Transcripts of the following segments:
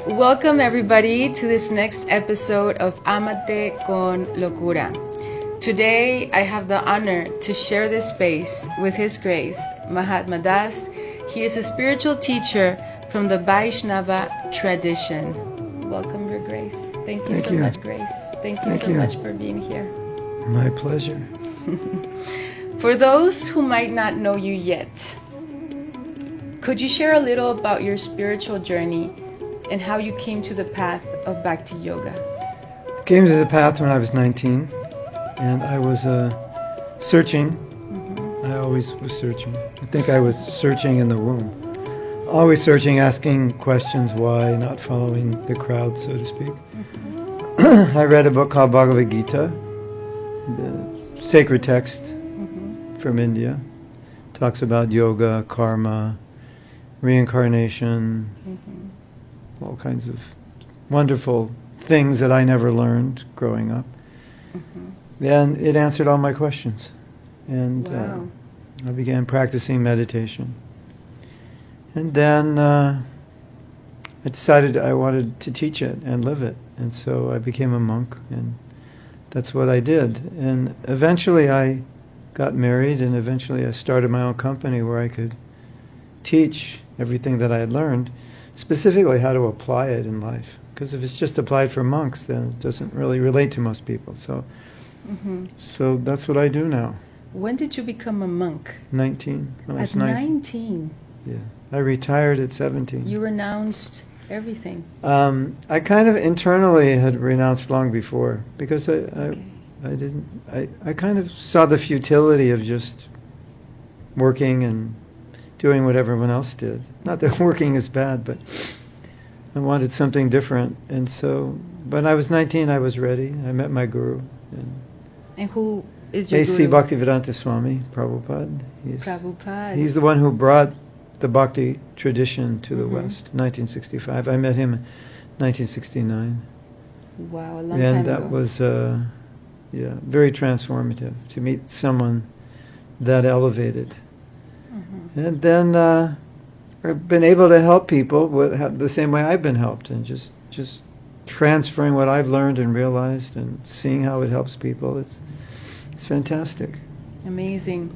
Welcome everybody to this next episode of Amate con Locura. Today I have the honor to share this space with His Grace, Mahatma Das. He is a spiritual teacher from the Vaishnava tradition. Welcome, Your Grace. Thank you so much, Grace. Thank you so much for being here. My pleasure. For those who might not know you yet, could you share a little about your spiritual journey and how you came to the path of Bhakti Yoga? I came to the path when I was 19, and I was searching. I always was searching. I think I was searching in the womb. Always searching, asking questions why, not following the crowd, so to speak. I read a book called Bhagavad Gita, the sacred text from India. Talks about yoga, karma, reincarnation, all kinds of wonderful things that I never learned growing up. And it answered all my questions. And I began practicing meditation. And then I decided I wanted to teach it and live it. And so I became a monk, and that's what I did. And eventually I got married, and eventually I started my own company where I could teach everything that I had learned, specifically how to apply it in life. Because if it's just applied for monks, then it doesn't really relate to most people. So that's what I do now. When did you become a monk? 19. At 19? Yeah. I retired at 17. You renounced everything. I kind of internally had renounced long before, because I kind of saw the futility of just working and doing what everyone else did. Not that working is bad, but I wanted something different. And so, when I was 19, I was ready. I met my guru. And who is your A.C. guru? Bhaktivedanta Swami, Prabhupada. Prabhupada. He's the one who brought the Bhakti tradition to the West, 1965. I met him in 1969. Wow, a long time And ago. that was, very transformative to meet someone that elevated. And then I've been able to help people the same way I've been helped, and just transferring what I've learned and realized and seeing how it helps people. It's fantastic. Amazing.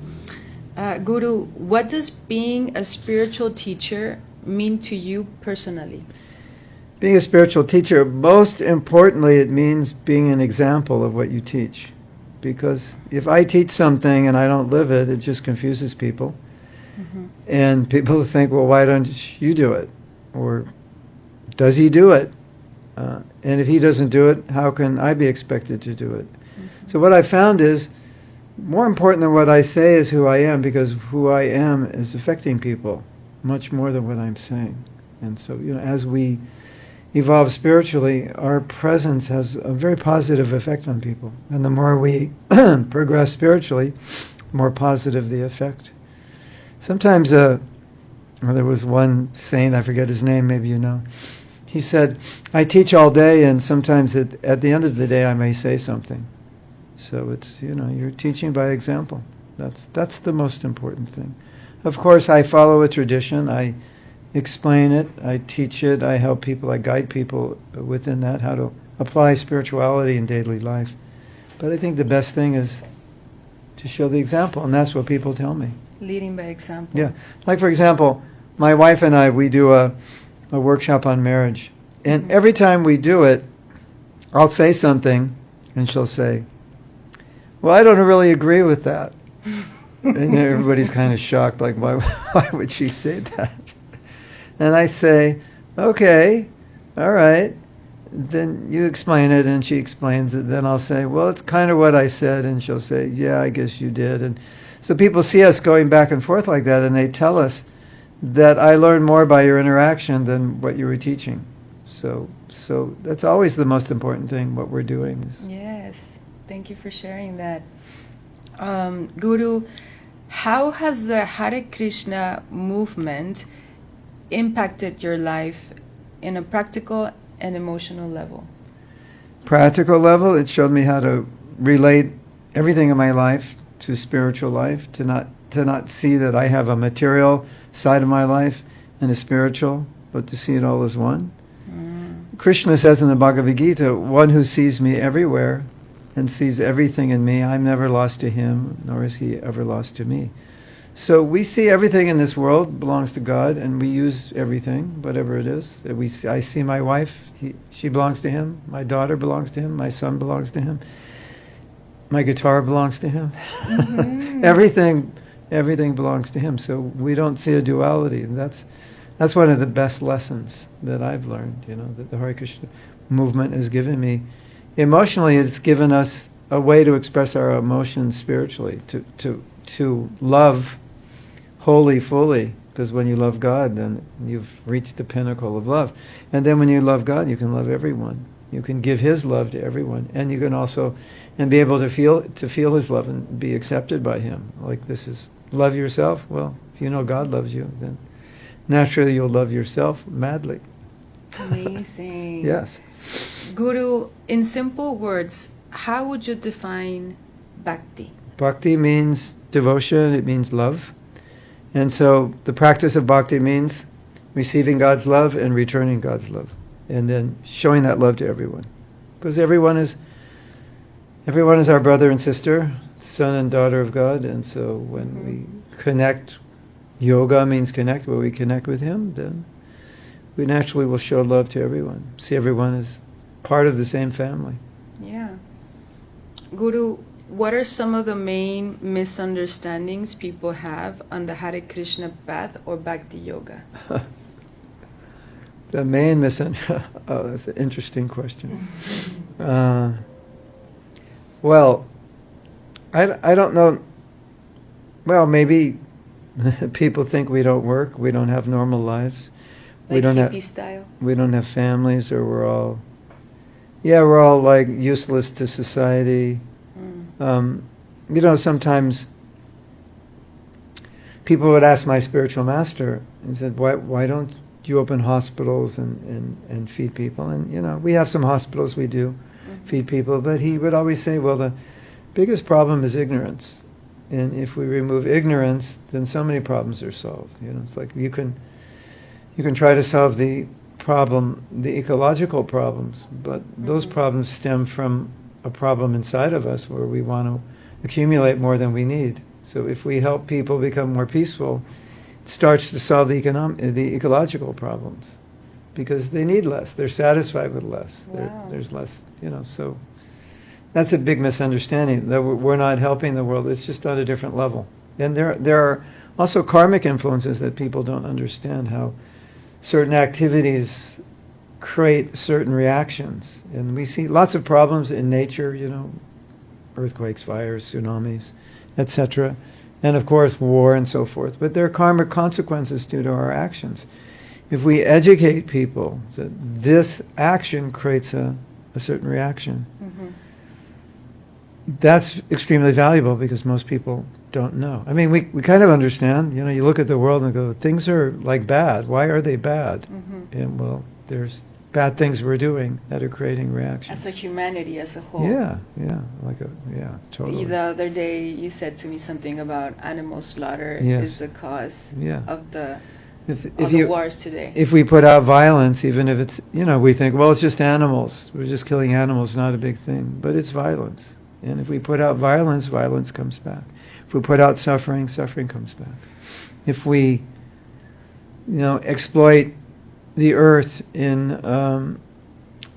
Guru, what does being a spiritual teacher mean to you personally? Being a spiritual teacher, most importantly, it means being an example of what you teach. Because if I teach something and I don't live it, it just confuses people. And people think, well, why don't you do it? Or does he do it? And if he doesn't do it, how can I be expected to do it? So what I found is, more important than what I say is who I am, because who I am is affecting people much more than what I'm saying. And so, as we evolve spiritually, our presence has a very positive effect on people. And the more we progress spiritually, the more positive the effect. Sometimes, there was one saint, I forget his name, maybe you know. He said, I teach all day, and sometimes at the end of the day I may say something. So it's, you're teaching by example. That's the most important thing. Of course, I follow a tradition. I explain it. I teach it. I help people. I guide people within that, how to apply spirituality in daily life. But I think the best thing is to show the example, and that's what people tell me. Leading by example. Yeah. Like, for example, my wife and I, we do a workshop on marriage. And every time we do it, I'll say something, and she'll say, well, I don't really agree with that. And everybody's kind of shocked, like, why would she say that? And I say, okay, all right. Then you explain it, and she explains it. Then I'll say, well, it's kind of what I said. And she'll say, yeah, I guess you did. And so people see us going back and forth like that, and they tell us that I learned more by your interaction than what you were teaching. So that's always the most important thing, what we're doing. Yes, thank you for sharing that. Guru, how has the Hare Krishna movement impacted your life in a practical and emotional level? Practical level, it showed me how to relate everything in my life to spiritual life, to not not see that I have a material side of my life and a spiritual, but to see it all as one. Krishna says in the Bhagavad Gita, one who sees me everywhere and sees everything in me, I'm never lost to him, nor is he ever lost to me. So we see everything in this world belongs to God, and we use everything, whatever it is. I see my wife, she belongs to him. My daughter belongs to him. My son belongs to him. My guitar belongs to him. Mm-hmm. Everything belongs to him. So we don't see a duality, and that's one of the best lessons that I've learned. That the Hare Krishna movement has given me. Emotionally, it's given us a way to express our emotions spiritually, to love wholly, fully. Because when you love God, then you've reached the pinnacle of love. And then when you love God, you can love everyone. You can give His love to everyone, and you can also, and be able to feel His love and be accepted by Him. Like this is love yourself. Well, if you know God loves you, then naturally you'll love yourself madly. Amazing. Yes. Guru, in simple words, how would you define bhakti? Bhakti means devotion. It means love, and so the practice of bhakti means receiving God's love and returning God's love. And then showing that love to everyone, because everyone is our brother and sister, son and daughter of God. And so when we connect, yoga means connect. When we connect with Him, then we naturally will show love to everyone. See everyone as part of the same family. Yeah, Guru, what are some of the main misunderstandings people have on the Hare Krishna path or Bhakti Yoga? The main oh, that's an interesting question. Well, I don't know. Well, maybe people think we don't work, we don't have normal lives. Like we don't hippie style? We don't have families, or we're all like useless to society. Sometimes people would ask my spiritual master, and said, why don't you open hospitals and feed people? And we have some hospitals, we do feed people, but he would always say, well, the biggest problem is ignorance, and if we remove ignorance, then so many problems are solved. It's like you can try to solve the ecological problems, but those problems stem from a problem inside of us where we want to accumulate more than we need. So if we help people become more peaceful, starts to solve the ecological problems, because they need less. They're satisfied with less. Wow. There's less, so that's a big misunderstanding, that we're not helping the world. It's just on a different level. And there are also karmic influences that people don't understand, how certain activities create certain reactions. And we see lots of problems in nature, earthquakes, fires, tsunamis, etc., and of course war and so forth. But there are karmic consequences due to our actions. If we educate people that this action creates a certain reaction, that's extremely valuable, because most people don't know. I mean, we kind of understand. You look at the world and go, things are like bad. Why are they bad? And well, there's bad things we're doing that are creating reactions. As a humanity as a whole. Yeah, totally. The other day you said to me something about animal slaughter is the cause of the wars today. If we put out violence, even if it's, we think, well, it's just animals. We're just killing animals, not a big thing. But it's violence. And if we put out violence, violence comes back. If we put out suffering, suffering comes back. If we, exploit the earth in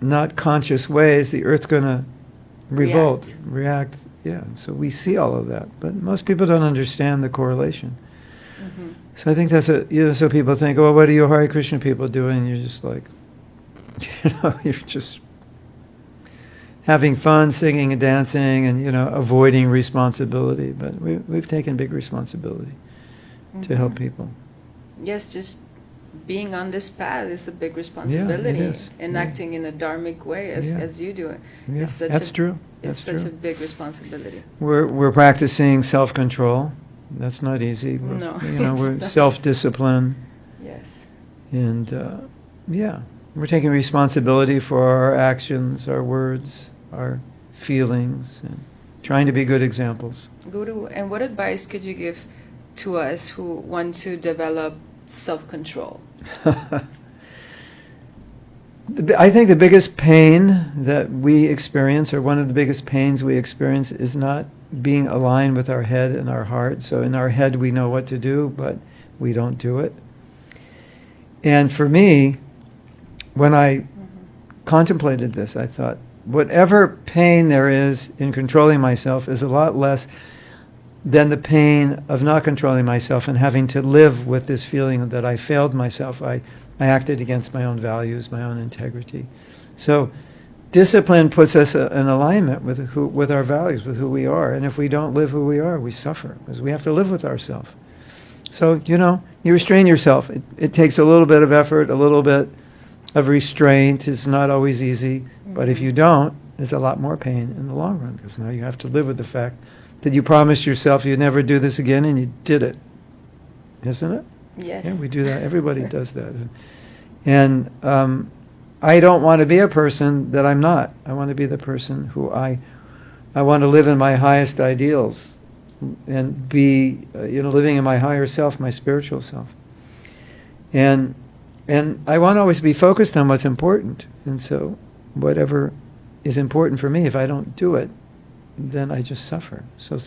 not conscious ways, the earth's going to react. Yeah, so we see all of that, but most people don't understand the correlation. So I think that's so people think, oh, what are you Hare Krishna people doing? And you're just like, you're just having fun, singing and dancing, and avoiding responsibility. But we've taken big responsibility to help people. Yes, just being on this path is a big responsibility. Yeah, it is. And acting in a dharmic way as you do it. Yeah, that's true. It's such a big responsibility. We're practicing self-control. That's not easy. No, we're self-discipline. Yes. And we're taking responsibility for our actions, our words, our feelings, and trying to be good examples. Guru, and what advice could you give to us who want to develop self-control? I think the biggest pain that we experience, or one of the biggest pains we experience, is not being aligned with our head and our heart. So in our head we know what to do, but we don't do it. And for me, when I contemplated this, I thought, whatever pain there is in controlling myself is a lot less than the pain of not controlling myself and having to live with this feeling that I failed myself. I acted against my own values, my own integrity. So discipline puts us in alignment with our values, with who we are. And if we don't live who we are, we suffer, because we have to live with ourselves. So, you restrain yourself. It takes a little bit of effort, a little bit of restraint. It's not always easy. But if you don't, there's a lot more pain in the long run, because now you have to live with the fact that you promised yourself you'd never do this again, and you did it. Isn't it? Yes. Yeah, we do that. Everybody does that. And I don't want to be a person that I'm not. I want to be the person who I want to live in my highest ideals and be, living in my higher self, my spiritual self. And I want to always be focused on what's important. And so whatever is important for me, if I don't do it, then I just suffer. So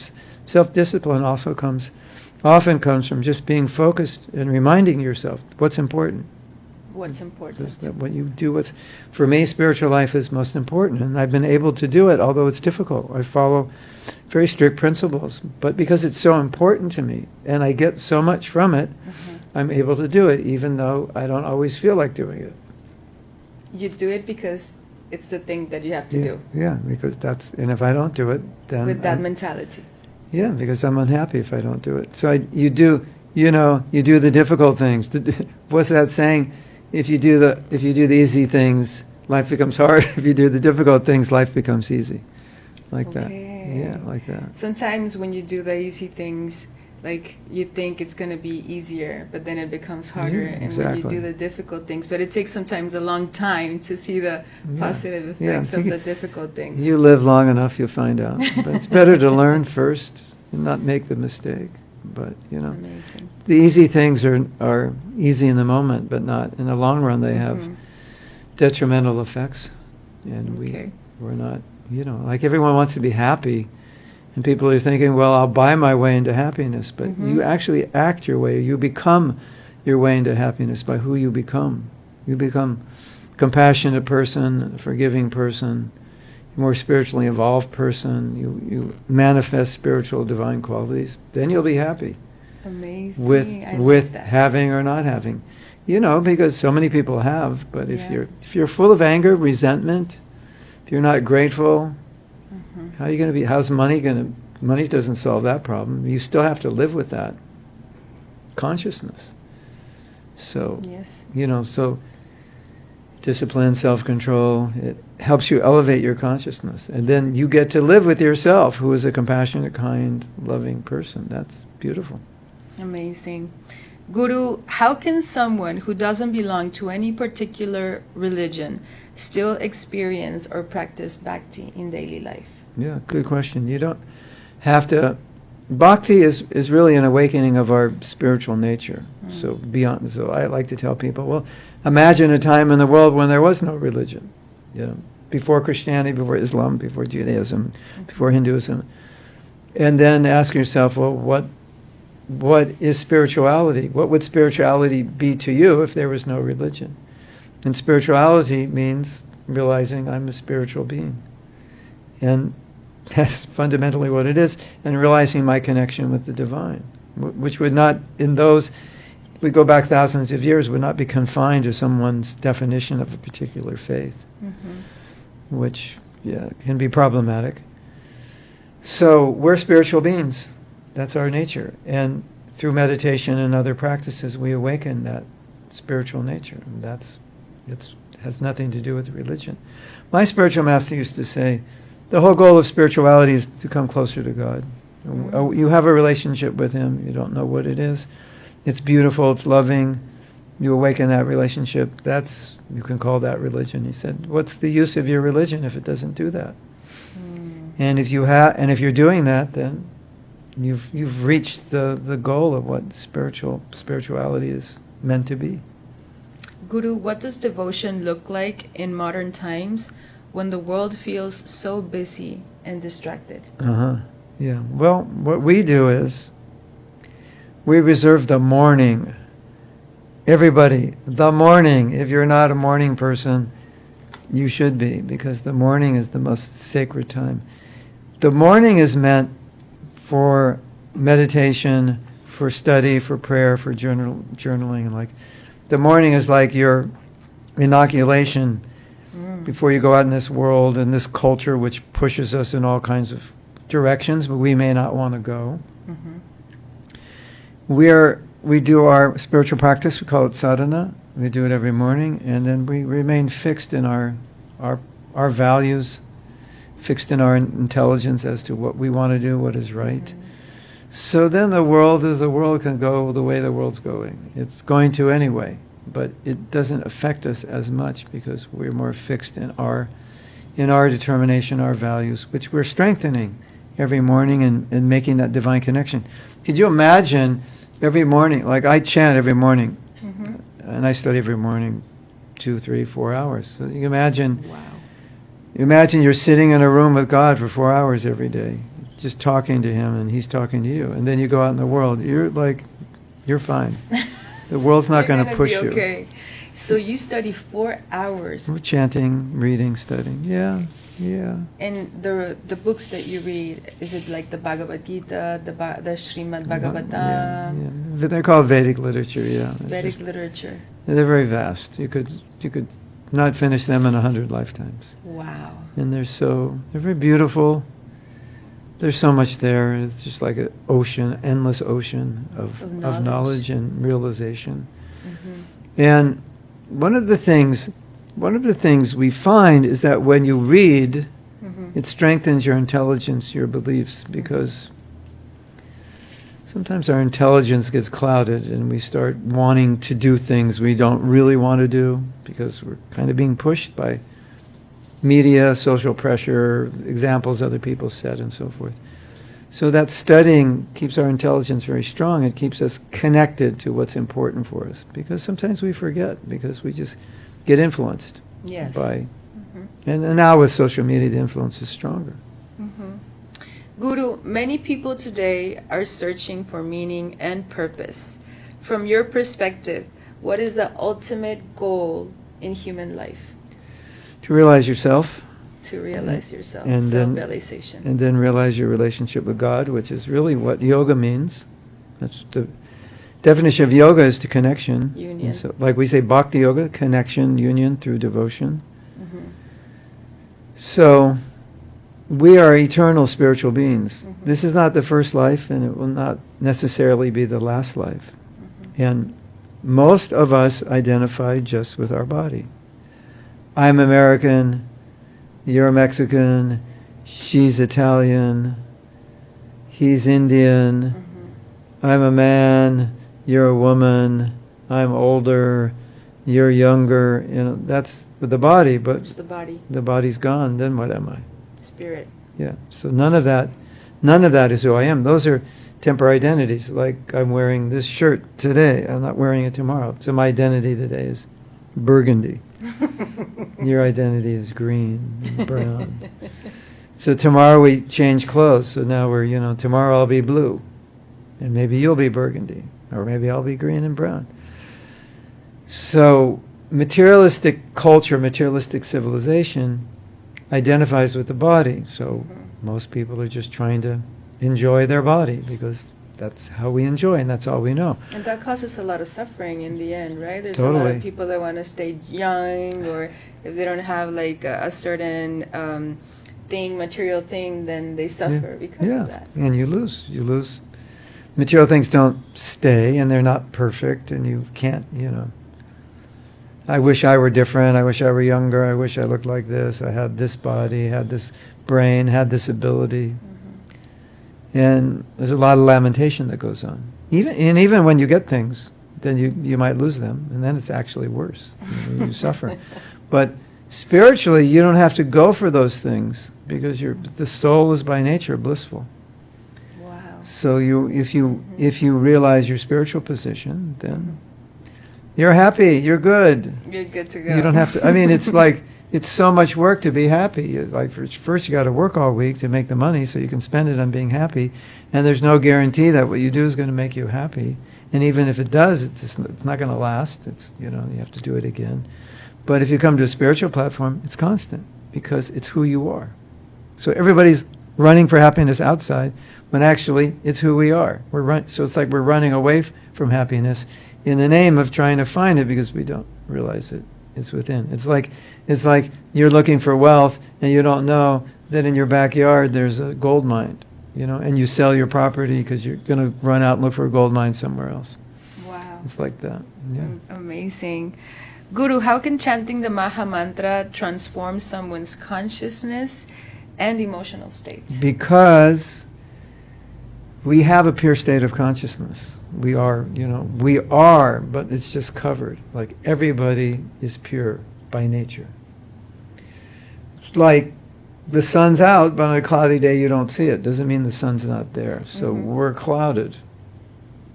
self-discipline often comes from just being focused and reminding yourself what's important. What's important? That what you do, for me, spiritual life is most important, and I've been able to do it, although it's difficult. I follow very strict principles, but because it's so important to me, and I get so much from it, I'm able to do it, even though I don't always feel like doing it. You do it because it's the thing that you have to do. Yeah, because and if I don't do it, then with that mentality. Yeah, because I'm unhappy if I don't do it. So you do the difficult things. What's that saying? If you do the easy things, life becomes hard. If you do the difficult things, life becomes easy. Like that. Yeah, like that. Sometimes when you do the easy things, like you think it's going to be easier, but then it becomes harder. Yeah, and exactly. when you do the difficult things, but it takes sometimes a long time to see the positive effects of the difficult things. You live long enough, you'll find out. But it's better to learn first and not make the mistake. But, Amazing. The easy things are easy in the moment, but not in the long run. They have detrimental effects. And we're not, like everyone wants to be happy. And people are thinking, well, I'll buy my way into happiness. But you actually act your way. You become your way into happiness by who you become. You become a compassionate person, a forgiving person, a more spiritually involved person. You manifest spiritual divine qualities. Then you'll be happy. Amazing. With having or not having. Because so many people have. But if you're full of anger, resentment, if you're not grateful, how are you going to be? How's money going to? Money doesn't solve that problem. You still have to live with that consciousness. So, so discipline, self-control, it helps you elevate your consciousness. And then you get to live with yourself, who is a compassionate, kind, loving person. That's beautiful. Amazing. Guru, how can someone who doesn't belong to any particular religion still experience or practice bhakti in daily life? Yeah, good question. You don't have to. Bhakti is really an awakening of our spiritual nature. So I like to tell people, well, imagine a time in the world when there was no religion. Before Christianity, before Islam, before Judaism, before Hinduism. And then ask yourself, well, what is spirituality? What would spirituality be to you if there was no religion? And spirituality means realizing I'm a spiritual being. And that's fundamentally what it is, and realizing my connection with the divine, which would not, we go back thousands of years, would not be confined to someone's definition of a particular faith, which, can be problematic. So we're spiritual beings. That's our nature. And through meditation and other practices, we awaken that spiritual nature. And it has nothing to do with religion. My spiritual master used to say, the whole goal of spirituality is to come closer to God. You have a relationship with Him. You don't know what it is. It's beautiful. It's loving. You awaken that relationship. You can call that religion. He said, what's the use of your religion if it doesn't do that? And if you're doing that, then you've reached the goal of what spirituality is meant to be. Guru, what does devotion look like in modern times when the world feels so busy and distracted? Yeah. Well, what we do is we reserve the morning. Everybody, the morning. If you're not a morning person, you should be, because the morning is the most sacred time. The morning is meant for meditation, for study, for prayer, for journaling. Like, the morning is like your inoculation before you go out in this world and this culture which pushes us in all kinds of directions, but we may not want to go. We do our spiritual practice. We call it sadhana. We do it every morning, and then we remain fixed in our values, fixed in our intelligence as to what we want to do, what is right. So then the world can go the way the world's going. It's going to anyway, but it doesn't affect us as much because we're more fixed in our determination, our values, which we're strengthening every morning and making that divine connection. Could you imagine every morning, like I chant every morning, and I study every morning 2, 3, 4 hours. So you imagine, imagine you're sitting in a room with God for 4 hours every day, just talking to Him, and He's talking to you. And then you go out in the world, you're fine. The world's not going to push you. Okay. So you study 4 hours. We're chanting, reading, studying. Yeah. And the books that you read, is it like the Bhagavad Gita, the Srimad Bhagavatam? Yeah. They're called Vedic literature, yeah. Vedic literature. They're very vast. You could not finish them in 100 lifetimes. Wow. And they're very beautiful. There's so much there. It's just like an ocean, endless ocean of knowledge and realization. And one of the things we find is that when you read, it strengthens your intelligence, your beliefs, because sometimes our intelligence gets clouded and we start wanting to do things we don't really want to do because we're kind of being pushed by media, social pressure, examples other people set, and so forth. So that studying keeps our intelligence very strong. It keeps us connected to what's important for us, because sometimes we forget, because we just get influenced by... And now with social media, the influence is stronger. Guru, many people today are searching for meaning and purpose. From your perspective, what is the ultimate goal in human life? To realize yourself. To realize yourself, and self-realization. And then realize your relationship with God, which is really what yoga means. That's the definition of yoga, is to connection. Union. So, like we say, bhakti yoga, connection, union through devotion. So we are eternal spiritual beings. This is not the first life, and it will not necessarily be the last life. And most of us identify just with our body. I'm American, you're Mexican, she's Italian, he's Indian, I'm a man, you're a woman, I'm older, you're younger. You know, that's with the body, but it's the body. The body's gone, then what am I? Spirit. Yeah. So none of that is who I am. Those are temporary identities. Like, I'm wearing this shirt today, I'm not wearing it tomorrow. So my identity today is burgundy. Your identity is green and brown. So tomorrow we change clothes. So now tomorrow I'll be blue. And maybe you'll be burgundy. Or maybe I'll be green and brown. So materialistic culture, materialistic civilization identifies with the body. So most people are just trying to enjoy their body because that's how we enjoy, and that's all we know. And that causes a lot of suffering in the end, right? There's Totally. a lot of people that want to stay young, or if they don't have like a certain material thing, then they suffer because of that. And you lose. Material things don't stay, and they're not perfect, and you can't, I wish I were different, I wish I were younger, I wish I looked like this, I had this body, had this brain, had this ability. And there's a lot of lamentation that goes on. Even when you get things, then you might lose them, and then it's actually worse. You suffer. But spiritually, you don't have to go for those things, because the soul is by nature blissful. Wow. So if you realize your spiritual position, then you're happy, you're good. You're good to go. You don't have to, I mean, it's like, it's so much work to be happy. It's like first you got to work all week to make the money so you can spend it on being happy. And there's no guarantee that what you do is going to make you happy. And even if it does, it's not going to last. It's, you have to do it again. But if you come to a spiritual platform, it's constant because it's who you are. So everybody's running for happiness outside, when actually it's who we are. So it's like we're running away from happiness in the name of trying to find it because we don't realize it's within. It's like you're looking for wealth and you don't know that in your backyard there's a gold mine, and you sell your property because you're going to run out and look for a gold mine somewhere else. Wow. It's like that. Yeah. Amazing. Guru, how can chanting the Maha Mantra transform someone's consciousness and emotional state? Because we have a pure state of consciousness. We are, but it's just covered. Like everybody is pure by nature. It's like the sun's out, but on a cloudy day you don't see it. Doesn't mean the sun's not there. So we're clouded.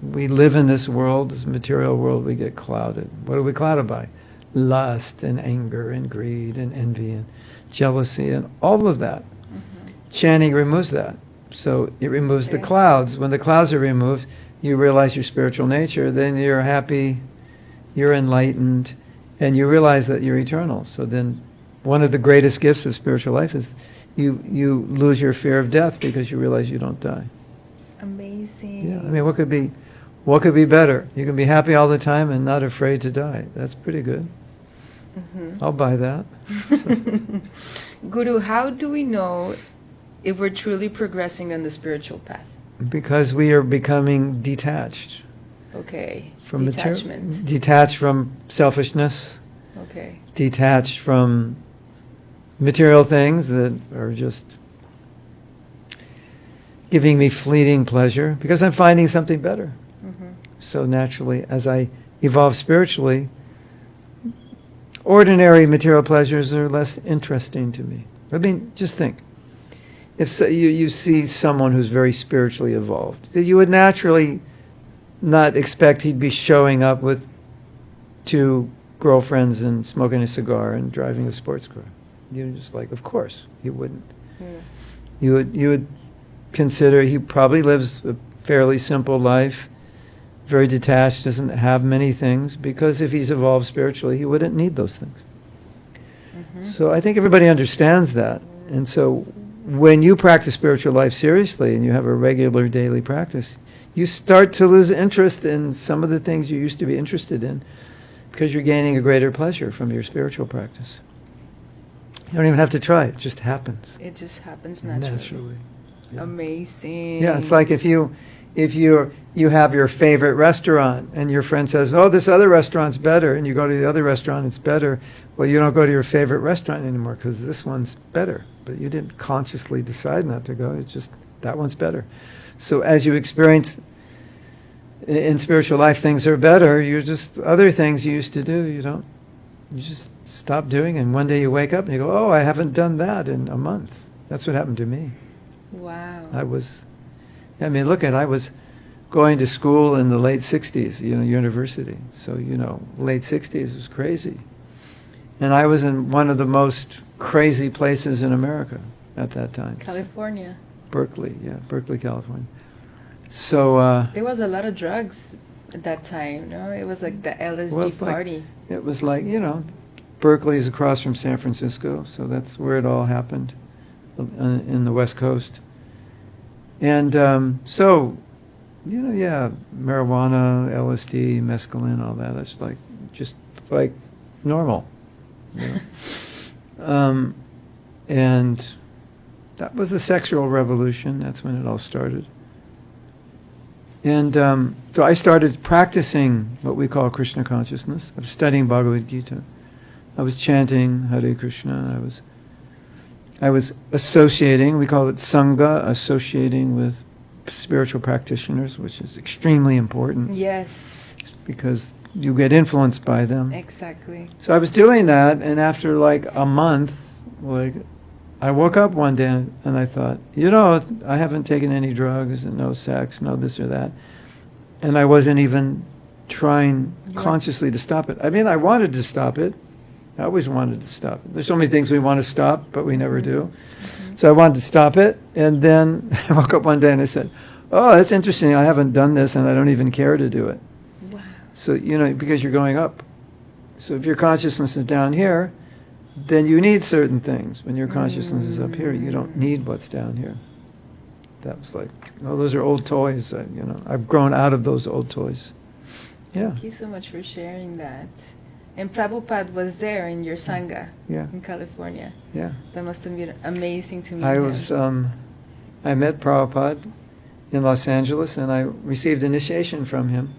We live in this world, this material world, we get clouded. What are we clouded by? Lust and anger and greed and envy and jealousy and all of that. Chanting removes that. So it removes the clouds. When the clouds are removed, you realize your spiritual nature, then you're happy, you're enlightened, and you realize that you're eternal. So then one of the greatest gifts of spiritual life is you lose your fear of death because you realize you don't die. Amazing. Yeah, I mean, what could be better? You can be happy all the time and not afraid to die. That's pretty good. I'll buy that. Guru, how do we know if we're truly progressing on the spiritual path? Because we are becoming detached. Okay. From detachment. Detached from selfishness. Okay. Detached from material things that are just giving me fleeting pleasure because I'm finding something better. So naturally, as I evolve spiritually, ordinary material pleasures are less interesting to me. I mean, just think. If you see someone who's very spiritually evolved, you would naturally not expect he'd be showing up with 2 girlfriends and smoking a cigar and driving a sports car. You're just like, of course, he wouldn't. You would consider he probably lives a fairly simple life, very detached, doesn't have many things, because if he's evolved spiritually, he wouldn't need those things. So I think everybody understands that. And so when you practice spiritual life seriously and you have a regular daily practice, you start to lose interest in some of the things you used to be interested in because you're gaining a greater pleasure from your spiritual practice. You don't even have to try. It just happens. It just happens naturally. Yeah. Amazing. Yeah, it's like if you have your favorite restaurant and your friend says, "Oh, this other restaurant's better," and you go to the other restaurant, it's better. Well, you don't go to your favorite restaurant anymore because this one's better. But you didn't consciously decide not to go. It's just that one's better. So as you experience in spiritual life, things are better. You're just other things you used to do. You just stop doing, and one day you wake up and you go, "Oh, I haven't done that in a month." That's what happened to me. Wow. I was going to school in the late 60s, university. So, late 60s was crazy. And I was in one of the most crazy places in America at that time. California. Berkeley, California. So there was a lot of drugs at that time, no? It was like the LSD party. It was like, Berkeley is across from San Francisco, so that's where it all happened, in the West Coast. And so, marijuana, LSD, mescaline, all that, that's just like normal. And that was the sexual revolution. That's when it all started. And so I started practicing what we call Krishna consciousness. I was studying Bhagavad Gita. I was chanting Hare Krishna. I was associating, we call it Sangha, associating with spiritual practitioners, which is extremely important. Yes. Because you get influenced by them. Exactly. So I was doing that, and after like a month, I woke up one day and I thought, you know, I haven't taken any drugs and no sex, no this or that. And I wasn't even trying consciously to stop it. I mean, I wanted to stop it. I always wanted to stop it. There's so many things we want to stop, but we never do. Mm-hmm. So I wanted to stop it. And then I woke up one day and I said, oh, that's interesting. I haven't done this and I don't even care to do it. Wow. So, you know, because you're going up. So if your consciousness is down here, then you need certain things. When your consciousness is up here, you don't need what's down here. That was like, oh, those are old toys. You know, I've grown out of those old toys. Yeah. Thank you so much for sharing that. And Prabhupada was there in your Sangha in California. Yeah. That must have been amazing to meet I met Prabhupada in Los Angeles, and I received initiation from him.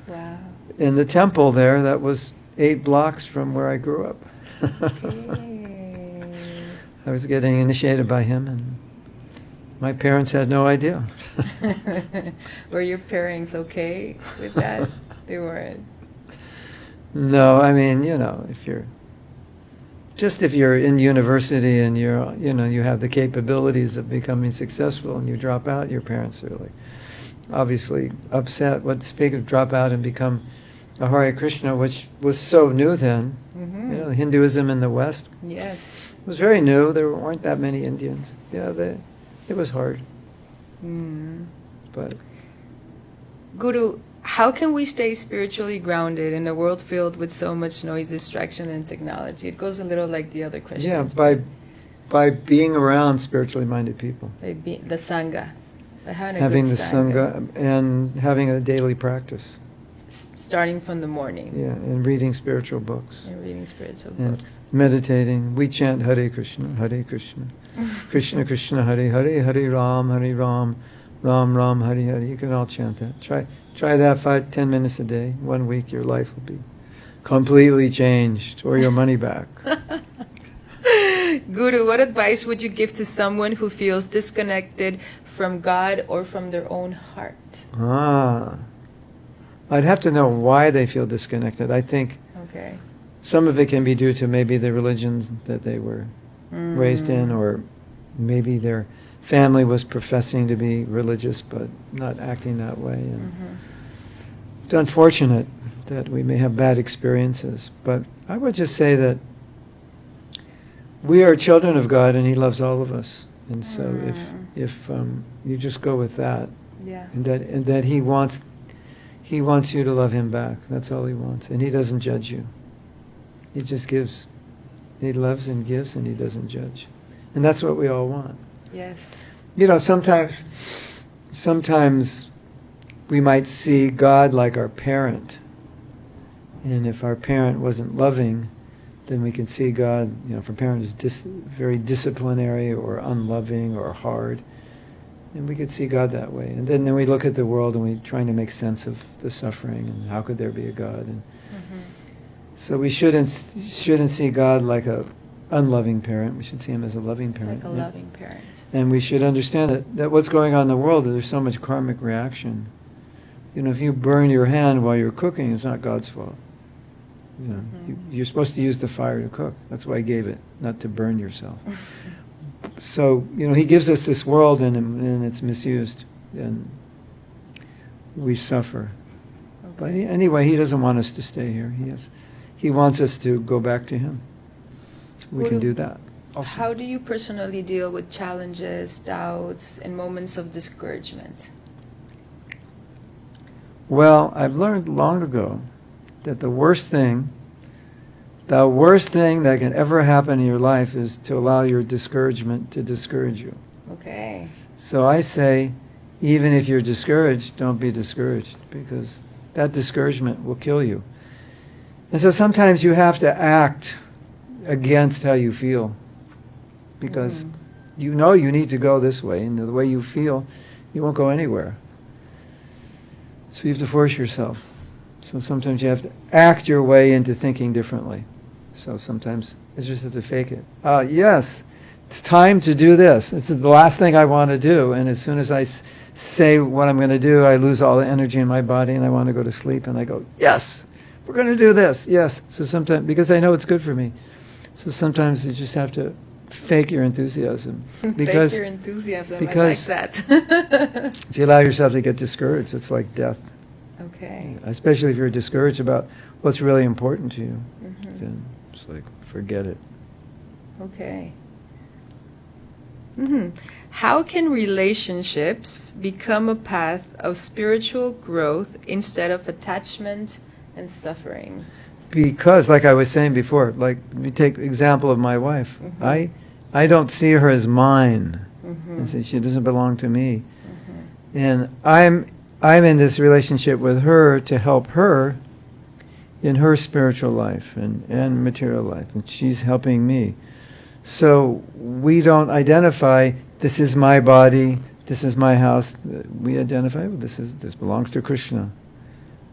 Wow. In the temple there, that was 8 blocks from where I grew up. Okay. I was getting initiated by him, and my parents had no idea. Were your parents okay with that? They weren't. No, I mean, you know, if you're in university and you have the capabilities of becoming successful and you drop out, your parents are like obviously upset. What speak of drop out and become a Hare Krishna, which was so new then. Mm-hmm. You know, Hinduism in the West. Yes. It was very new. There weren't that many Indians. Yeah, it was hard. Mm. But Guru, how can we stay spiritually grounded in a world filled with so much noise, distraction, and technology? It goes a little like the other questions. Yeah, by being around spiritually minded people. The Sangha. By having the Sangha and having a daily practice. Starting from the morning. Yeah, and reading spiritual books. And meditating. We chant Hare Krishna, Hare Krishna. Krishna Krishna, Hare Hare, Hare Ram, Ram, Ram, Hare Hare. You can all chant that. Try that 5-10 minutes a day. 1 week, your life will be completely changed, or your money back. Guru, what advice would you give to someone who feels disconnected from God or from their own heart? I'd have to know why they feel disconnected. I think some of it can be due to maybe the religions that they were raised in, or maybe their family was professing to be religious but not acting that way. And it's unfortunate that we may have bad experiences, but I would just say that we are children of God and He loves all of us. And so if you just go with that, and that He wants you to love Him back. That's all He wants. And He doesn't judge you. He just gives. He loves and gives, and He doesn't judge. And that's what we all want. Yes. You know, sometimes we might see God like our parent. And if our parent wasn't loving, then we can see God, you know, if our parent is very disciplinary or unloving or hard, and we could see God that way. And then we look at the world and we're trying to make sense of the suffering and how could there be a God. And so we shouldn't see God like a unloving parent. We should see Him as a loving parent. Like a loving parent. And we should understand that what's going on in the world, there's so much karmic reaction. You know, if you burn your hand while you're cooking, it's not God's fault. You know, you're supposed to use the fire to cook. That's why He gave it, not to burn yourself. So, you know, He gives us this world and it's misused, and we suffer. Okay. But anyway, He doesn't want us to stay here. He wants us to go back to Him. So we can do that. Also. How do you personally deal with challenges, doubts, and moments of discouragement? Well, I've learned long ago that the worst thing that can ever happen in your life is to allow your discouragement to discourage you. Okay. So I say, even if you're discouraged, don't be discouraged, because that discouragement will kill you. And so sometimes you have to act against how you feel, because you know you need to go this way, and the way you feel, you won't go anywhere. So you have to force yourself. So sometimes you have to act your way into thinking differently. So sometimes you just have to fake it. Yes, it's time to do this. It's the last thing I want to do. And as soon as I say what I'm going to do, I lose all the energy in my body and I want to go to sleep. And I go, yes, we're going to do this. Yes. So sometimes, because I know it's good for me. So sometimes you just have to fake your enthusiasm. Fake your enthusiasm, because I like that. if you allow yourself to get discouraged, it's like death. Okay. Especially if you're discouraged about what's really important to you, Mm-hmm. then it's like, forget it. Okay. How can relationships become a path of spiritual growth instead of attachment and suffering? Because, like I was saying before, like, we take example of my wife. Mhm. I don't see her as mine. Mm-hmm. I say she doesn't belong to me. And I'm in this relationship with her to help her in her spiritual life and material life, and she's helping me. So we don't identify, this is my body, this is my house. We identify, well, this belongs to Krishna,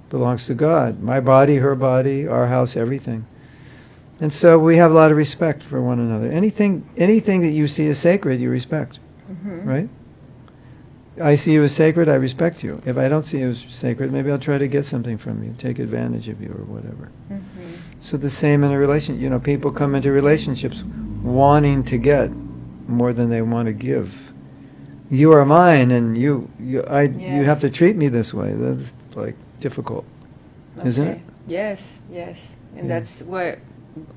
belongs to God. My body, her body, our house, everything. And so we have a lot of respect for one another. Anything that you see as sacred, you respect, right? I see you as sacred, I respect you. If I don't see you as sacred, maybe I'll try to get something from you, take advantage of you or whatever. So the same in a relationship. People come into relationships wanting to get more than they want to give. You are mine, and you have to treat me this way. That's like difficult, isn't it? Yes. And that's what,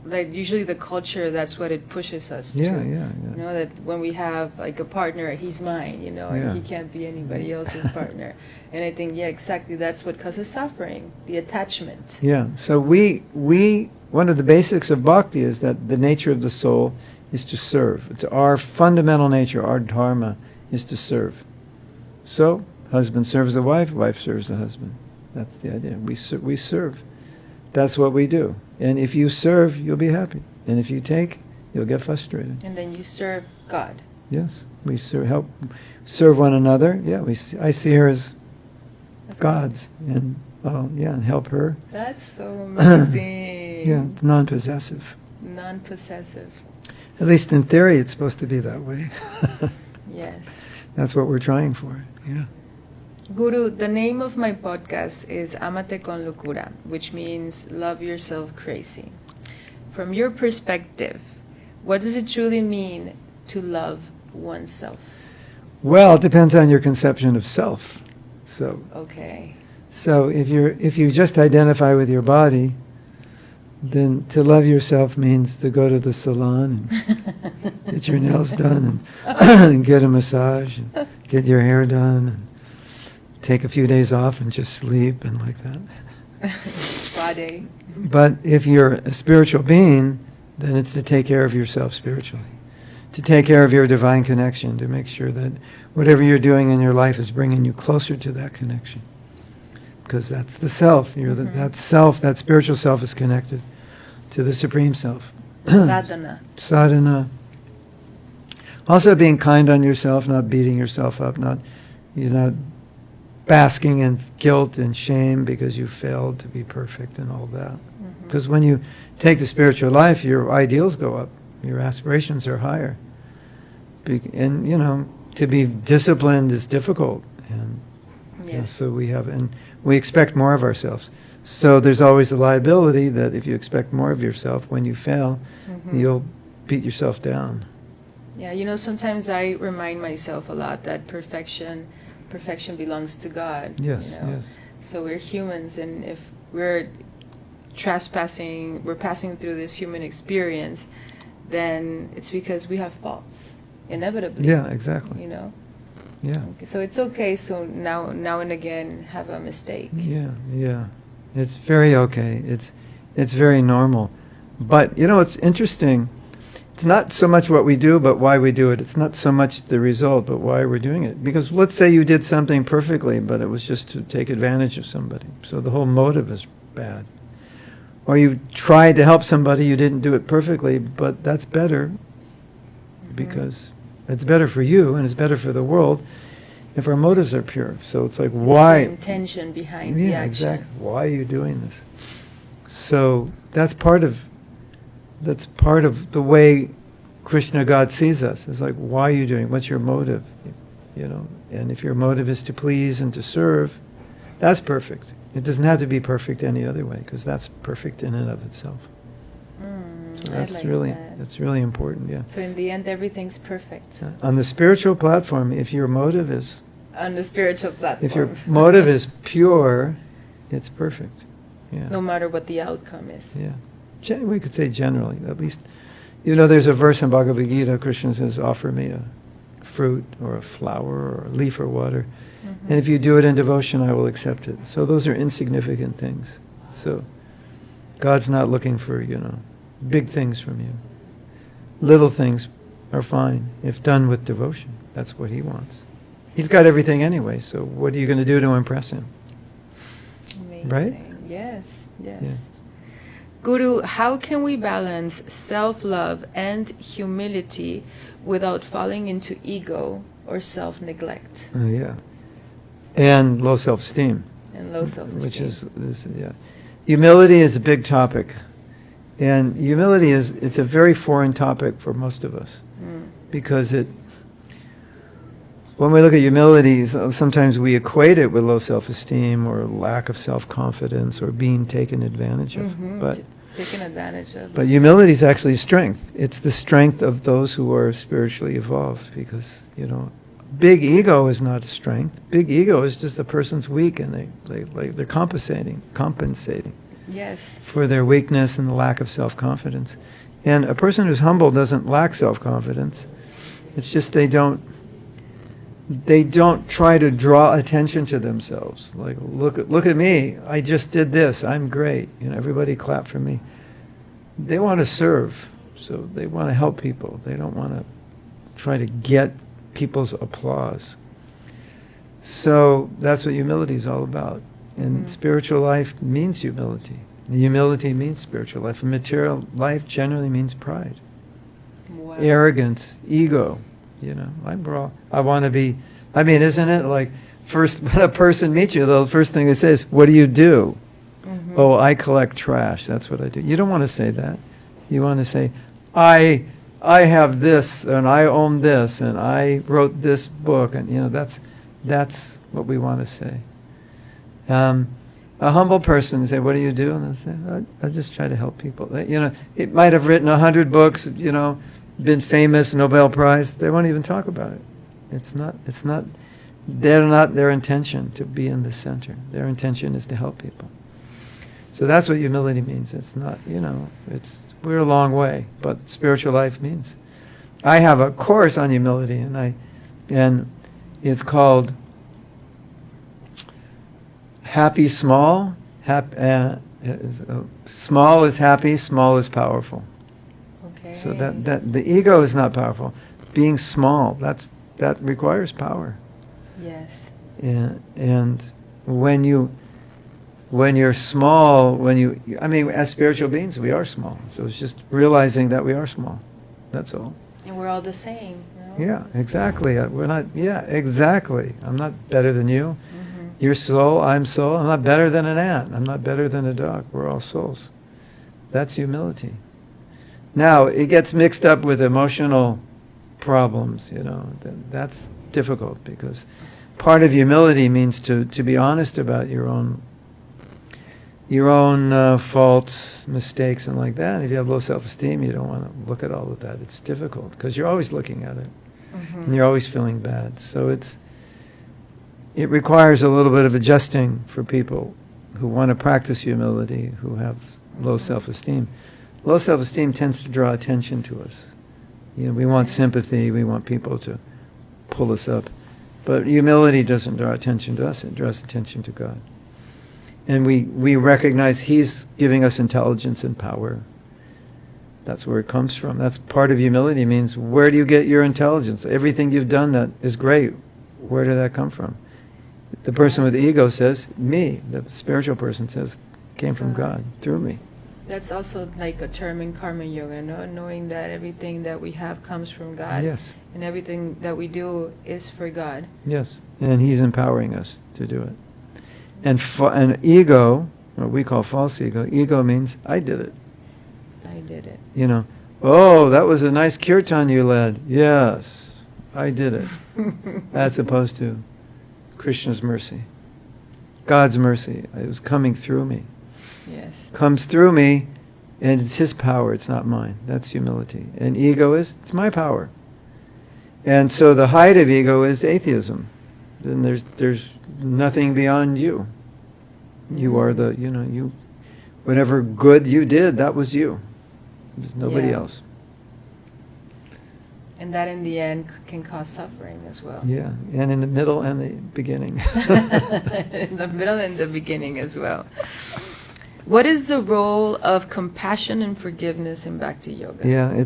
like, usually the culture, that's what it pushes us to. Yeah. That when we have like a partner, he's mine, and he can't be anybody else's partner. And I think, exactly, that's what causes suffering, the attachment. Yeah. So we one of the basics of bhakti is that the nature of the soul is to serve. It's our fundamental nature, our dharma is to serve. So husband serves the wife, wife serves the husband. That's the idea. We serve. That's what we do. And if you serve, you'll be happy. And if you take, you'll get frustrated. And then you serve God. Yes, we help serve one another. Yeah, I see her as God's, and and help her. That's so amazing. Yeah, non-possessive. Non-possessive. At least in theory, it's supposed to be that way. Yes. That's what we're trying for. Yeah. Guru, the name of my podcast is Amate con locura, which means love yourself crazy. From your perspective, what does it truly mean to love oneself? Well, it depends on your conception of self. Okay. So if you just identify with your body, then to love yourself means to go to the salon and get your nails done and get a massage and get your hair done and take a few days off and just sleep and like that. Spa day. But if you're a spiritual being, then it's to take care of yourself spiritually, to take care of your divine connection, to make sure that whatever you're doing in your life is bringing you closer to that connection. Because that's the self. That self, that spiritual self is connected to the Supreme Self. Sadhana. Sadhana. Also being kind on yourself, not beating yourself up, not basking in guilt and shame because you failed to be perfect and all that. Because when you take the spiritual life, your ideals go up, your aspirations are higher. And, to be disciplined is difficult. And so we expect more of ourselves. So there's always the liability that if you expect more of yourself, when you fail, you'll beat yourself down. Yeah, sometimes I remind myself a lot that perfection belongs to God. Yes, yes. So we're humans, and if we're passing through this human experience, then it's because we have faults, inevitably. Yeah, exactly. Yeah. Okay, so it's okay. So now and again have a mistake. Yeah. It's very okay. It's very normal. But it's interesting. It's not so much what we do, but why we do it. It's not so much the result, but why we're doing it. Because let's say you did something perfectly, but it was just to take advantage of somebody. So the whole motive is bad. Or you tried to help somebody, you didn't do it perfectly, but that's better because it's better for you and it's better for the world if our motives are pure. So it's like, why? It's the intention behind the action. Exactly. Why are you doing this? So that's part of the way Krishna, God, sees us. It's like, why are you doing it? What's your motive? And if your motive is to please and to serve, that's perfect. It doesn't have to be perfect any other way, because that's perfect in and of itself. That's really important, yeah. So in the end, everything's perfect. On the spiritual platform, if your motive is... On the spiritual platform. If your motive is pure, it's perfect. Yeah. No matter what the outcome is. Yeah. We could say generally, at least. You know, there's a verse in Bhagavad Gita, Krishna says, offer me a fruit or a flower or a leaf or water. Mm-hmm. And if you do it in devotion, I will accept it. So those are insignificant things. So God's not looking for, big things from you. Little things are fine if done with devotion. That's what he wants. He's got everything anyway, so what are you going to do to impress him? Amazing. Right? Yes. Yeah. Guru, how can we balance self-love and humility without falling into ego or self-neglect? Yeah. And low self-esteem. And low self-esteem. Which is, humility is a big topic. And humility it's a very foreign topic for most of us. Because when we look at humility, sometimes we equate it with low self-esteem or lack of self-confidence or being taken advantage of. But humility is actually strength. It's the strength of those who are spiritually evolved because, big ego is not strength. Big ego is just the person's weak and they're compensating Yes. for their weakness and the lack of self-confidence. And a person who's humble doesn't lack self-confidence. It's just they don't try to draw attention to themselves. Like, look at me. I just did this. I'm great. Everybody clap for me. They want to serve. So they want to help people. They don't want to try to get people's applause. So that's what humility is all about. And spiritual life means humility. Humility means spiritual life. And material life generally means pride. Wow. Arrogance, ego. I want to be, isn't it like first when a person meets you, the first thing they say is, what do you do? Mm-hmm. Oh, I collect trash. That's what I do. You don't want to say that. You want to say, I have this and I own this and I wrote this book and that's what we want to say. A humble person say, what do you do? And they say, I just try to help people. It might have written 100 books, been famous, Nobel Prize. They won't even talk about it. They're not their intention to be in the center. Their intention is to help people. So that's what humility means. It's not, we're a long way, but spiritual life means. I have a course on humility and it's called Happy Small. Small is happy, small is powerful. Okay. So that the ego is not powerful. Being small, that requires power. Yes. And when you're small, as spiritual beings, we are small. So it's just realizing that we are small. That's all. And we're all the same. Yeah, exactly. We're not. Yeah, exactly. I'm not better than you. You're soul, I'm soul. I'm not better than an ant. I'm not better than a dog. We're all souls. That's humility. Now, it gets mixed up with emotional problems, That's difficult because part of humility means to be honest about your own faults, mistakes, and like that. If you have low self-esteem, you don't want to look at all of that. It's difficult because you're always looking at it. And you're always feeling bad. So it requires a little bit of adjusting for people who want to practice humility, who have low self-esteem. Low self-esteem tends to draw attention to us. We want sympathy, we want people to pull us up. But humility doesn't draw attention to us, it draws attention to God. And we recognize He's giving us intelligence and power. That's where it comes from. That's part of humility, means where do you get your intelligence? Everything you've done that is great, where did that come from? The person with the ego says, me. The spiritual person says, came from God, through me. That's also like a term in Karma Yoga, knowing that everything that we have comes from God. Yes. And everything that we do is for God. Yes, and He's empowering us to do it. And ego, what we call false ego means, I did it. I did it. Oh, that was a nice kirtan you led. Yes, I did it. As opposed to Krishna's mercy. God's mercy. It was coming through me. Yes. Comes through me, And it's his power, it's not mine. That's humility. And ego is, it's my power. And so the height of ego is atheism. Then there's nothing beyond you. You are the, you, whatever good you did, that was you. There's nobody else. And that in the end can cause suffering as well. Yeah, and in the middle and the beginning. In the middle and the beginning as well. What is the role of compassion and forgiveness in Bhakti Yoga? Yeah,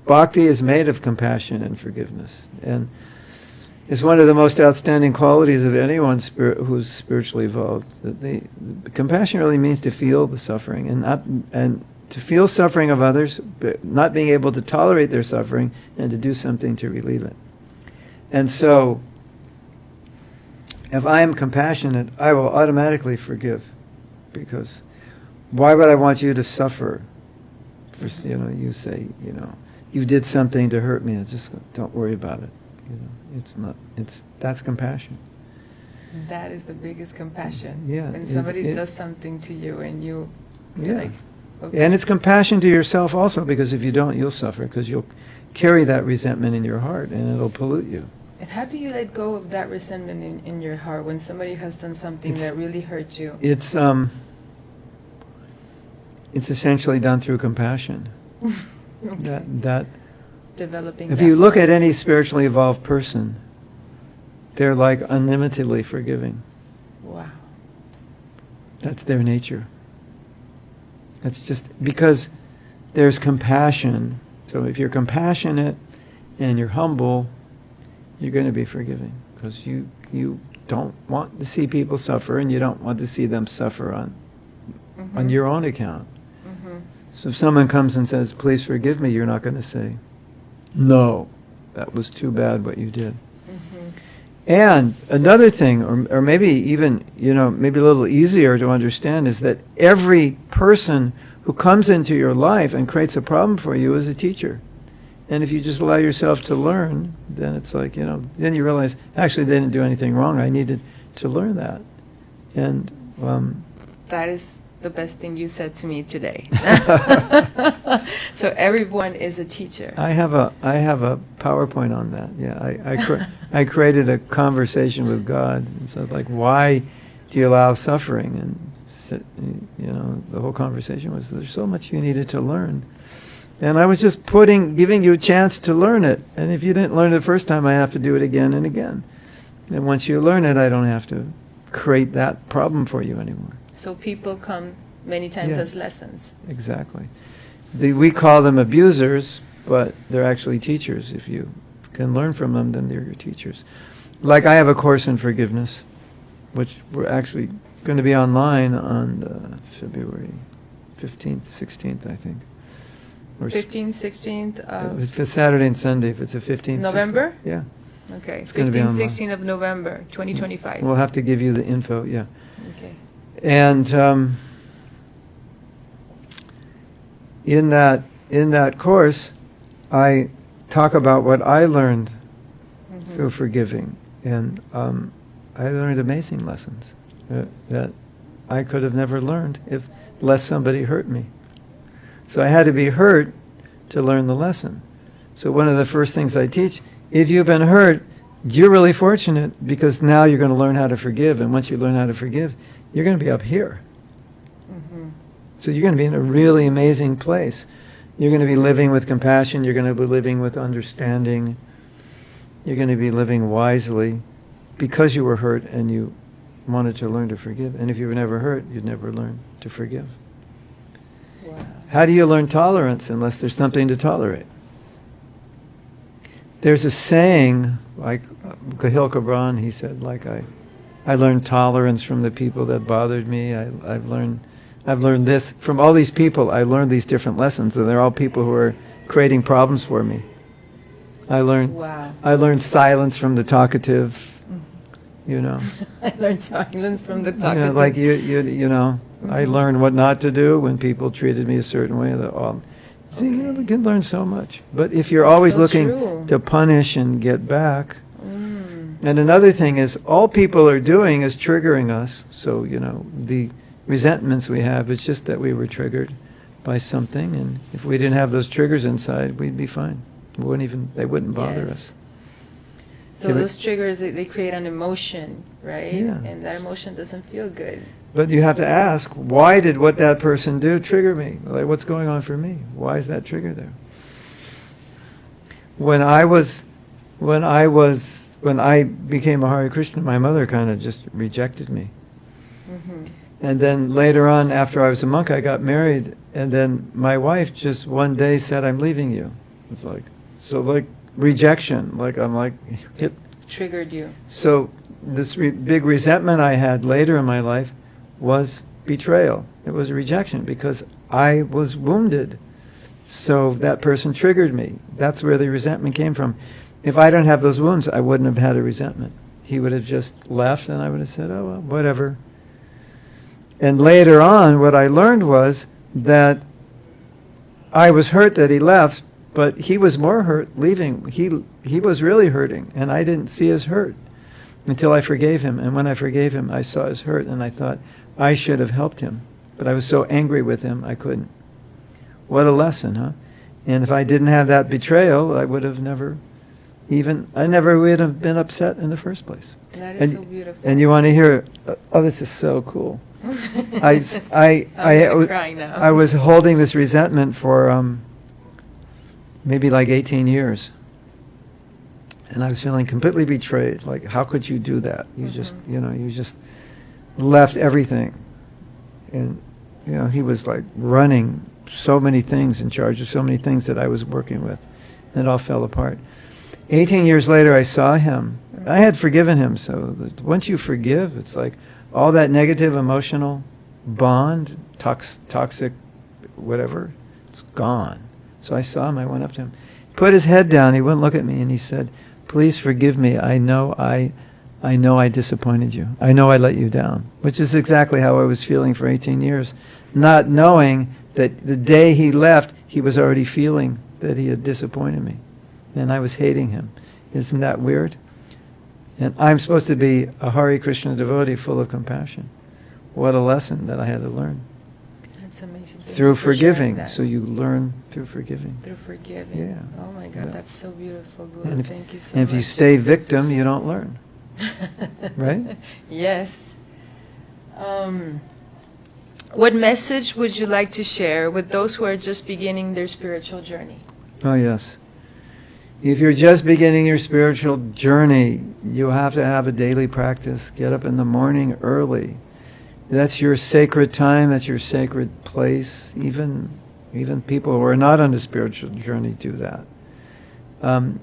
Bhakti is made of compassion and forgiveness. And it's one of the most outstanding qualities of anyone who's spiritually evolved. The compassion really means to feel the suffering and to feel suffering of others, but not being able to tolerate their suffering and to do something to relieve it. And so, if I am compassionate, I will automatically forgive, because why would I want you to suffer? For, you say, you did something to hurt me. Just don't worry about it. That's compassion. That is the biggest compassion. Yeah. When somebody does something to you and you're like, okay. And it's compassion to yourself also, because if you don't, you'll suffer, because you'll carry that resentment in your heart and it'll pollute you. And how do you let go of that resentment in your heart when somebody has done something that really hurt you? It's essentially done through compassion. Okay. That Developing. If you look at any spiritually evolved person, they're like unlimitedly forgiving. Wow. That's their nature. That's just because there's compassion. So if you're compassionate and you're humble, you're going to be forgiving, because you don't want to see people suffer, and you don't want to see them suffer on your own account. Mm-hmm. So if someone comes and says, "Please forgive me," you're not going to say, "No, that was too bad what you did." Mm-hmm. And another thing, or maybe even, maybe a little easier to understand, is that every person who comes into your life and creates a problem for you is a teacher. And if you just allow yourself to learn, then it's like, then you realize, actually, they didn't do anything wrong. I needed to learn that. And that is the best thing you said to me today. So everyone is a teacher. I have a PowerPoint on that. Yeah, I created a conversation with God and said, like, why do you allow suffering? And the whole conversation was, there's so much you needed to learn, and I was just giving you a chance to learn it. And if you didn't learn it the first time, I have to do it again and again. And once you learn it, I don't have to create that problem for you anymore. So people come many times as lessons. Exactly. We call them abusers, but they're actually teachers. If you can learn from them, then they're your teachers. Like, I have a course in forgiveness, which we're actually going to be online on February 15th, 16th, I think. 15th, 16th? If it's Saturday and Sunday, if it's the 15th. November? 16th, yeah. Okay, It's gonna be 15th, online. 16th of November, 2025. We'll have to give you the info, yeah. Okay. And in that course, I talk about what I learned through forgiving, and I learned amazing lessons that I could have never learned unless somebody hurt me. So I had to be hurt to learn the lesson. So one of the first things I teach, if you've been hurt, you're really fortunate, because now you're going to learn how to forgive, and once you learn how to forgive, you're going to be up here. Mm-hmm. So you're going to be in a really amazing place. You're going to be living with compassion. You're going to be living with understanding. You're going to be living wisely because you were hurt and you wanted to learn to forgive. And if you were never hurt, you'd never learn to forgive. Wow. How do you learn tolerance unless there's something to tolerate? There's a saying, like Cahill Cabran, he said, like, I learned tolerance from the people that bothered me. I've learned this from all these people. I learned these different lessons, and they're all people who are creating problems for me. I learned silence from the talkative. I learned silence from the talkative. Like I learned what not to do when people treated me a certain way. See, you can learn so much. But if you're always looking to punish and get back. And another thing is, all people are doing is triggering us. So, the resentments we have, it's just that we were triggered. by something, and if we didn't have those triggers inside, we'd be fine. They wouldn't bother Yes. us. So those triggers, they create an emotion, right? Yeah. And that emotion doesn't feel good. But you have to ask, why did what that person do trigger me? Like, what's going on for me? Why is that trigger there? When I became a Hare Krishna, my mother kind of just rejected me. Mm-hmm. And then later on, after I was a monk, I got married, and then my wife just one day said, "I'm leaving you." It's like, so like rejection, like I'm like, hit. Triggered you. So this big resentment I had later in my life was betrayal. It was rejection because I was wounded. So that person triggered me. That's where the resentment came from. If I don't have those wounds, I wouldn't have had a resentment. He would have just left, and I would have said, "Oh, well, whatever." And later on, what I learned was that I was hurt that he left, but he was more hurt leaving. He was really hurting, and I didn't see his hurt until I forgave him. And when I forgave him, I saw his hurt, and I thought I should have helped him. But I was so angry with him, I couldn't. What a lesson, huh? And if I didn't have that betrayal, I would have never would have been upset in the first place. That is so beautiful. And you want to hear, oh, this is so cool. I'm crying now. I was holding this resentment for maybe like 18 years. And I was feeling completely betrayed. Like, how could you do that? You just left everything. And, he was like running so many things, in charge of so many things that I was working with. And it all fell apart. 18 years later, I saw him. I had forgiven him. So once you forgive, it's like all that negative emotional bond, toxic, whatever, it's gone. So I saw him. I went up to him. He put his head down. He wouldn't look at me. And he said, "Please forgive me. I know I disappointed you. I know I let you down," which is exactly how I was feeling for 18 years, not knowing that the day he left, he was already feeling that he had disappointed me. And I was hating him. Isn't that weird? And I'm supposed to be a Hare Krishna devotee full of compassion. What a lesson that I had to learn. That's amazing. Through forgiving. So you learn through forgiving. Through forgiving. Yeah. Oh my God, that's so beautiful, Guru. And Thank you so much. And if you stay victim, you don't learn. Right? Yes. What message would you like to share with those who are just beginning their spiritual journey? Oh, yes. If you're just beginning your spiritual journey, you have to have a daily practice. Get up in the morning early. That's your sacred time. That's your sacred place. Even people who are not on a spiritual journey do that.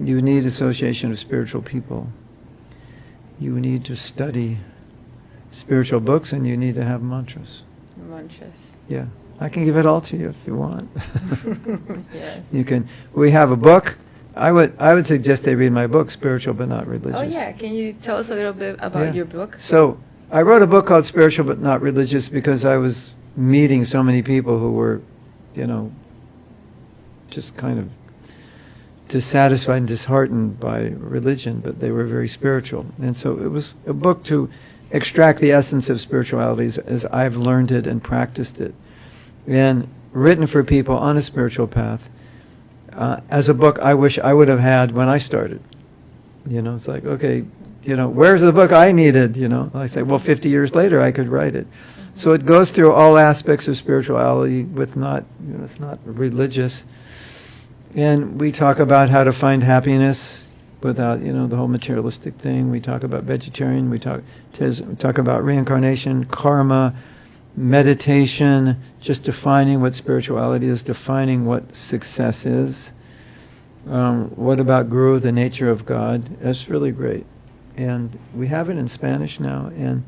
You need association of spiritual people. You need to study spiritual books, and you need to have mantras. Mantras. Yeah. I can give it all to you if you want. Yes. You can. We have a book. I would suggest they read my book, Spiritual But Not Religious. Oh yeah, can you tell us a little bit about your book? So I wrote a book called Spiritual But Not Religious because I was meeting so many people who were, just kind of dissatisfied and disheartened by religion, but they were very spiritual. And so it was a book to extract the essence of spirituality as I've learned it and practiced it, and written for people on a spiritual path. As a book I wish I would have had when I started. It's like, okay, where's the book I needed? I say, well, 50 years later I could write it. So it goes through all aspects of spirituality with not, it's not religious. And we talk about how to find happiness without, the whole materialistic thing. We talk about vegetarian. We talk about reincarnation, karma, meditation, just defining what spirituality is, defining what success is. What about Guru, the nature of God? That's really great. And we have it in Spanish now, and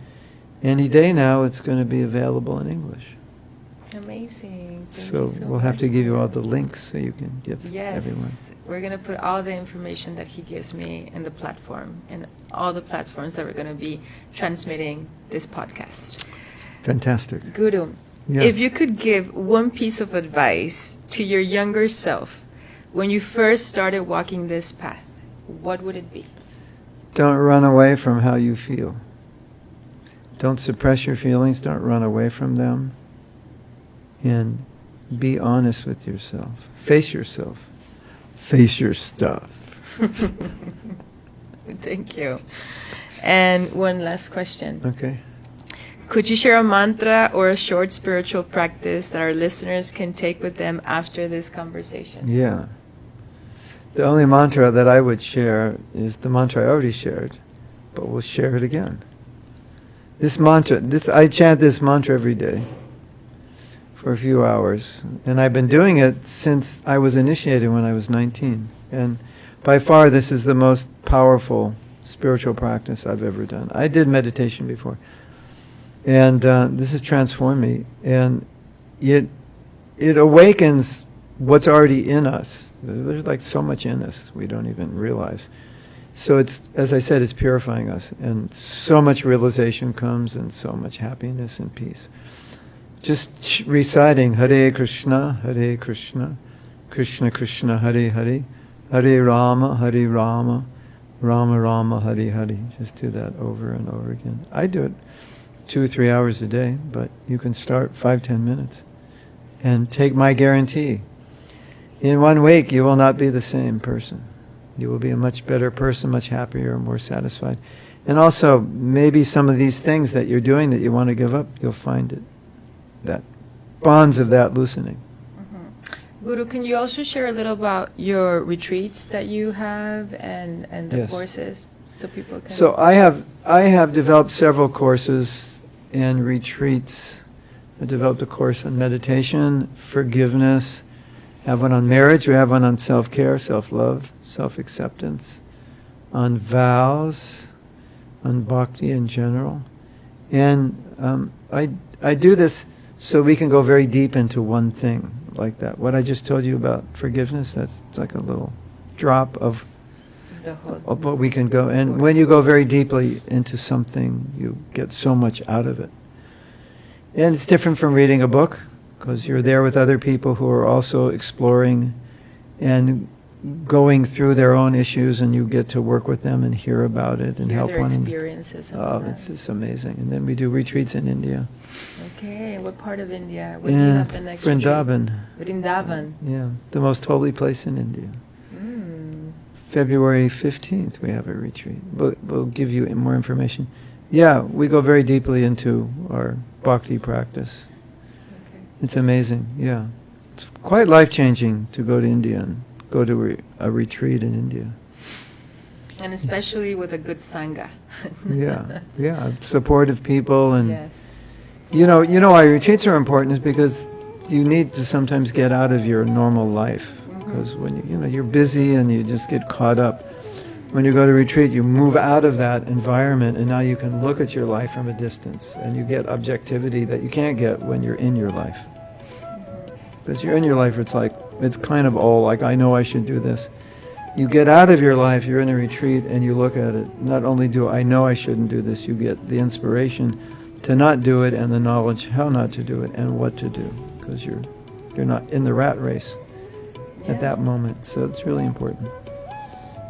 any day now it's going to be available in English. Amazing. So we'll have to give you all the links so you can give everyone. Yes, we're going to put all the information that he gives me in the platform, and all the platforms that we're going to be transmitting this podcast. Fantastic. Guru, Yes. if you could give one piece of advice to your younger self when you first started walking this path, what would it be? Don't run away from how you feel. Don't suppress your feelings. Don't run away from them. And Be honest with yourself. Face yourself. Face your stuff. Thank you. And one last question. Okay. Could you share a mantra or a short spiritual practice that our listeners can take with them after this conversation? Yeah. The only mantra that I would share is the mantra I already shared, but we'll share it again. This mantra, I chant this mantra every day for a few hours, and I've been doing it since I was initiated when I was 19. And by far, this is the most powerful spiritual practice I've ever done. I did meditation before, and this has transformed me. And it awakens what's already in us. There's like so much in us we don't even realize. So it's, as I said, it's purifying us, and so much realization comes, and so much happiness and peace. Just reciting Hare Krishna, Krishna Krishna, Hare Hare, Hare Rama, Rama Rama, Hare Hare. Just do that over and over again. I do it 2 or 3 hours a day, but you can start 5-10 minutes. And take my guarantee. In 1 week, you will not be the same person. You will be a much better person, much happier, more satisfied. And also, maybe some of these things that you're doing that you want to give up, you'll find it. That bonds of that loosening. Mm-hmm. Guru, can you also share a little about your retreats that you have and the Yes. courses, so people can... So I have developed several courses and retreats. I developed a course on meditation, forgiveness. I have one on marriage. We have one on self-care, self-love, self-acceptance, on vows, on bhakti in general. And I do this so we can go very deep into one thing like that. What I just told you about forgiveness, it's like a little drop of what we can go. And when you go very deeply into something, you get so much out of it. And it's different from reading a book, because you're there with other people who are also exploring and going through their own issues, and you get to work with them and hear about it and help their one. Experiences. Oh, it's just amazing. And then we do retreats in India. Okay, what part of India? Where do you have the next Vrindavan. Retreat? Vrindavan. Yeah, the most holy place in India. February 15th we have a retreat. We'll give you more information. Yeah, we go very deeply into our bhakti practice. Okay. It's amazing, yeah. It's quite life-changing to go to India and go to a retreat in India. And especially with a good sangha. Yeah, supportive people. And yes. you know why retreats are important is because you need to sometimes get out of your normal life. Because when you're busy and you just get caught up. When you go to retreat, you move out of that environment, and now you can look at your life from a distance, and you get objectivity that you can't get when you're in your life. Because you're in your life, it's kind of all like, I know I should do this. You get out of your life, you're in a retreat, and you look at it. Not only do I know I shouldn't do this, you get the inspiration to not do it, and the knowledge how not to do it and what to do, because you're not in the rat race at that moment. So it's really important.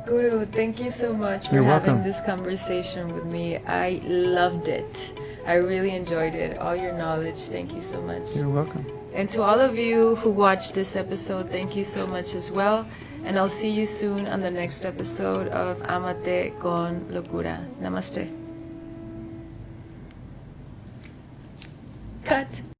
Guru, thank you so much for having this conversation with me. I loved it. I really enjoyed it. All your knowledge. Thank you so much. You're welcome. And to all of you who watched this episode, thank you so much as well. And I'll see you soon on the next episode of Amate con Locura. Namaste. Cut.